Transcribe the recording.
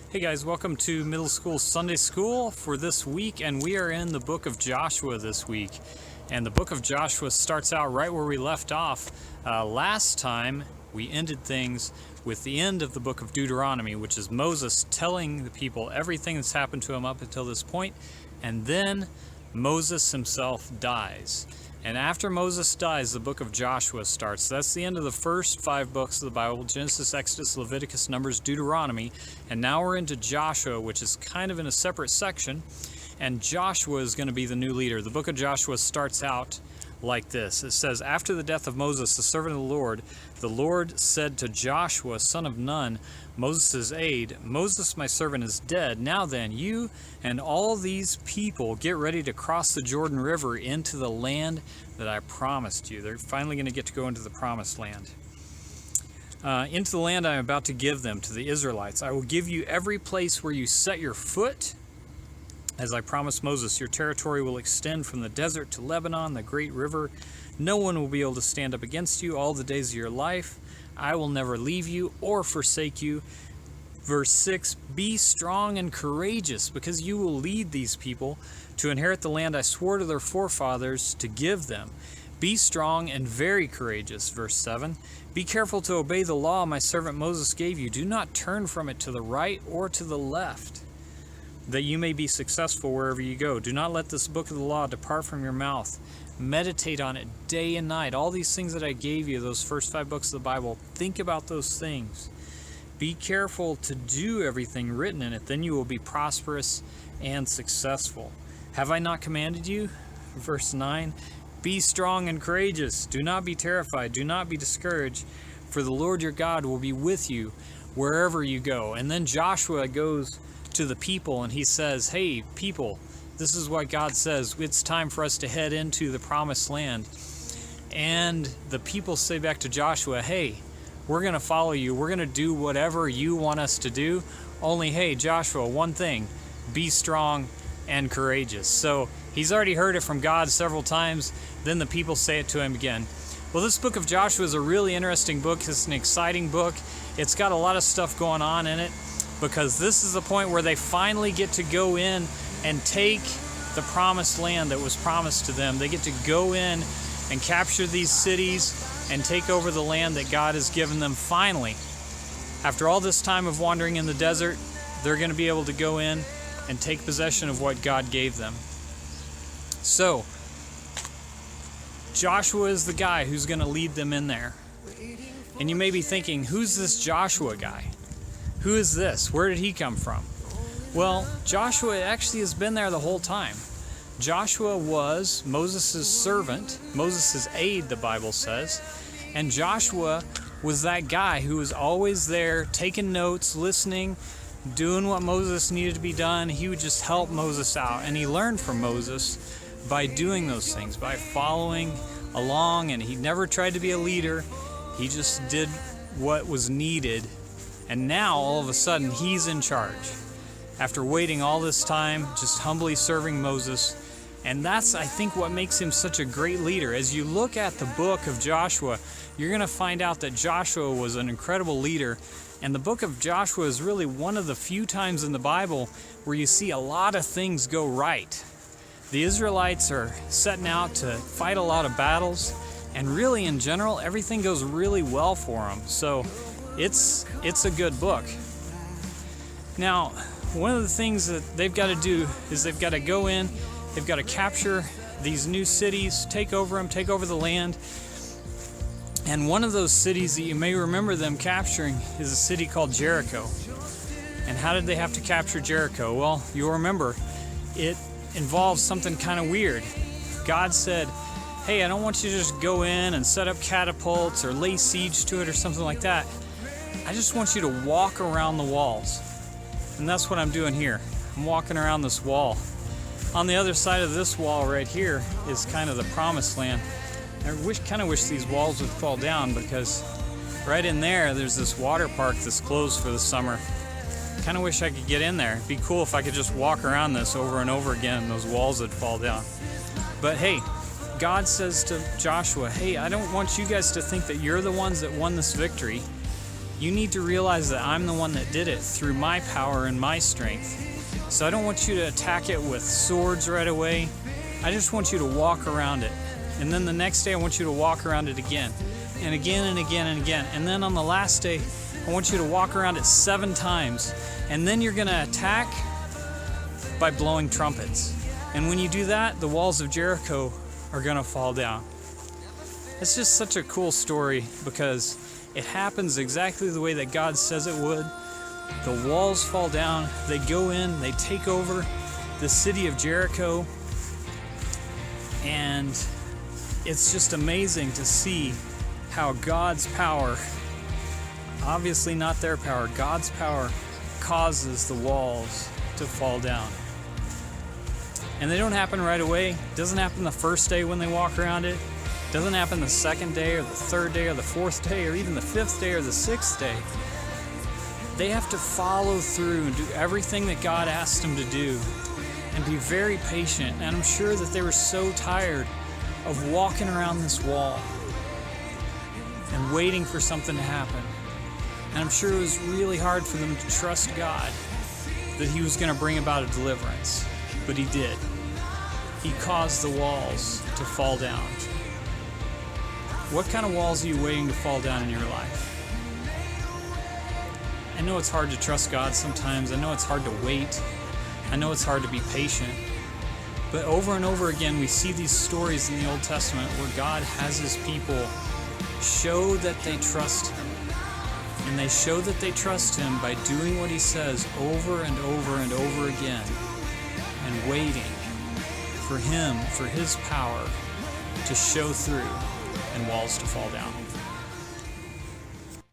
Hey guys, welcome to Middle School Sunday School for this week, and we are in the book of Joshua this week. And the book of Joshua starts out right where we left off. Last time we ended things with the end of the book of Deuteronomy, which is Moses telling the people everything that's happened to him up until this point, and then Moses himself dies. And after Moses dies, the book of Joshua starts. That's the end of the first 5 books of the Bible: Genesis, Exodus, Leviticus, Numbers, Deuteronomy. And now we're into Joshua, which is kind of in a separate section. And Joshua is going to be the new leader. The book of Joshua starts out like this. It says, "After the death of Moses, the servant of the Lord said to Joshua, son of Nun, Moses' aide, 'Moses, my servant, is dead. Now then, you and all these people get ready to cross the Jordan River into the land that I promised you.'" They're finally going to get to go into the promised land. "Into the land I am about to give them, to the Israelites. I will give you every place where you set your foot. As I promised Moses, your territory will extend from the desert to Lebanon, the great river. No one will be able to stand up against you all the days of your life. I will never leave you or forsake you." Verse 6, "Be strong and courageous, because you will lead these people to inherit the land I swore to their forefathers to give them. Be strong and very courageous." Verse 7, "Be careful to obey the law my servant Moses gave you. Do not turn from it to the right or to the left, that you may be successful wherever you go. Do not let this book of the law depart from your mouth. Meditate on it day and night." All these things that I gave you, those first 5 books of the Bible, think about those things. "Be careful to do everything written in it. Then you will be prosperous and successful. Have I not commanded you?" Verse 9, "Be strong and courageous. Do not be terrified. Do not be discouraged. For the Lord your God will be with you wherever you go." And then Joshua goes to the people and he says, "Hey people, this is what God says. It's time for us to head into the promised land." And the people say back to Joshua, "Hey, we're going to follow you. We're going to do whatever you want us to do. Only, hey, Joshua, one thing, be strong and courageous." So he's already heard it from God several times. Then the people say it to him again. Well, this book of Joshua is a really interesting book. It's an exciting book. It's got a lot of stuff going on in it, because this is the point where they finally get to go in and take the promised land that was promised to them. They get to go in and capture these cities and take over the land that God has given them finally. After all this time of wandering in the desert, they're going to be able to go in and take possession of what God gave them. So, Joshua is the guy who's going to lead them in there. And you may be thinking, who's this Joshua guy? Who is this? Where did he come from? Well, Joshua actually has been there the whole time. Joshua was Moses' servant, Moses' aide, the Bible says. And Joshua was that guy who was always there, taking notes, listening, doing what Moses needed to be done. He would just help Moses out. And he learned from Moses by doing those things, by following along. And he never tried to be a leader. He just did what was needed. And now, all of a sudden, he's in charge. After waiting all this time, just humbly serving Moses. And that's, I think, what makes him such a great leader. As you look at the book of Joshua, you're going to find out that Joshua was an incredible leader. And the book of Joshua is really one of the few times in the Bible where you see a lot of things go right. The Israelites are setting out to fight a lot of battles. And really, in general, everything goes really well for them. So it's a good book. Now, one of the things that they've got to do is they've got to go in, they've got to capture these new cities, take over them, take over the land. And one of those cities that you may remember them capturing is a city called Jericho. And how did they have to capture Jericho? Well, you'll remember it involves something kind of weird. God said, "Hey, I don't want you to just go in and set up catapults or lay siege to it or something like that. I just want you to walk around the walls." And that's what I'm doing here. I'm walking around this wall. On the other side of this wall right here is kind of the promised land. I kind of wish these walls would fall down, because right in there's this water park that's closed for the summer. Kind of wish I could get in there. It'd be cool if I could just walk around this over and over again and those walls would fall down. But hey, God says to Joshua, "Hey, I don't want you guys to think that you're the ones that won this victory. You need to realize that I'm the one that did it through my power and my strength. So I don't want you to attack it with swords right away. I just want you to walk around it. And then the next day I want you to walk around it again. And again and again and again. And then on the last day, I want you to walk around it 7 times. And then you're going to attack by blowing trumpets. And when you do that, the walls of Jericho are going to fall down. It's just such a cool story because it happens exactly the way that God says it would. The walls fall down, they go in, they take over the city of Jericho, and it's just amazing to see how God's power, obviously not their power, God's power causes the walls to fall down. And they don't happen right away. It doesn't happen the first day when they walk around it. It doesn't happen the second day or the third day or the fourth day or even the 5th day or the 6th day. They have to follow through and do everything that God asked them to do and be very patient. And I'm sure that they were so tired of walking around this wall and waiting for something to happen. And I'm sure it was really hard for them to trust God that He was going to bring about a deliverance. But He did. He caused the walls to fall down. What kind of walls are you waiting to fall down in your life? I know it's hard to trust God sometimes. I know it's hard to wait. I know it's hard to be patient. But over and over again, we see these stories in the Old Testament where God has His people show that they trust Him. And they show that they trust Him by doing what He says over and over and over again and waiting for Him, for His power to show through and walls to fall down.